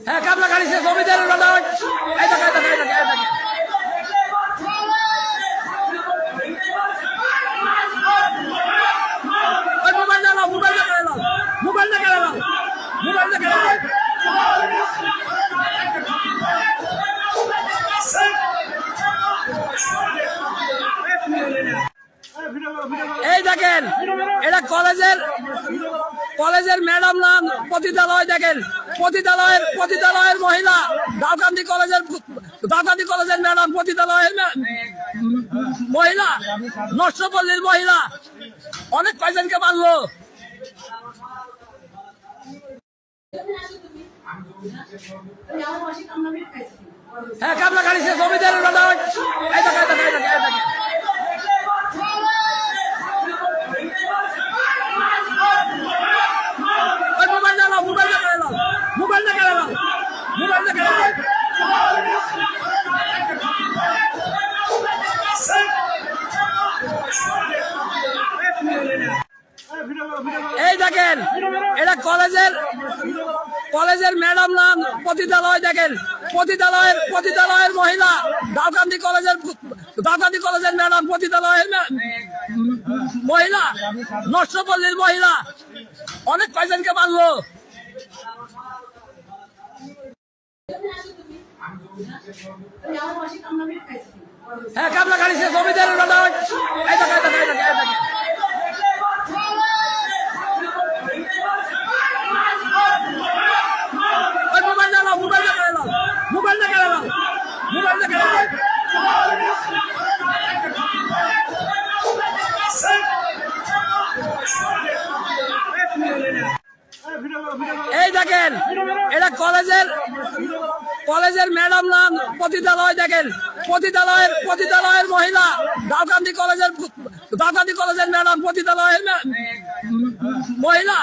হ্যাঁ কামলা খাইছে জমিদারের বেলা এই দেখে এই দেখে এই দেখে এই দেখে মোবাইল না মোবাইল না কেন মোবাইল না কেন মোবাইল না কেন এই দেখেন এটা কলেজের ম্যাডাম নাম পতিতালয় দেখেন পতিতালয়ের মহিলা দাউকান্দি কলেজের ম্যাডাম পতিতালয়ের মহিলা নষ্টপল্লীর মহিলা অনেক কয়জনকে মারলো। হ্যাঁ কামলা খাইছে জমিদারের বেলা এই দেখে এই দেখে এই দেখে এই দেখে মোবাইল না মোবাইল না কেন মোবাইল না কেন মোবাইল না কেন এই দেখেন এটা কলেজের ম্যাডাম নাম পতিতালয় দেখেন পতিতালয়ের মহিলা দাউকান্দি কলেজের ম্যাডাম পতিতালয়ের মহিলা নষ্টপল্লীর মহিলা অনেক কয়জনকে মারলো। হ্যাঁ কামলা খাইছে জমিদারের বেলা এই দেখে এই দেখে এই দেখে এই দেখে মোবাইল না মোবাইল না কেন মোবাইল না কেন মোবাইল না কেন এই দেখেন এটা কলেজের ম্যাডাম নাম পতিতালয় দেখেন পতিতালয়ের মহিলা দাউকান্দি কলেজের ম্যাডাম পতিতালয়ের মহিলা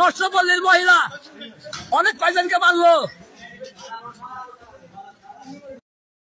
নষ্টপল্লীর মহিলা অনেক কয়জনকে মারলো।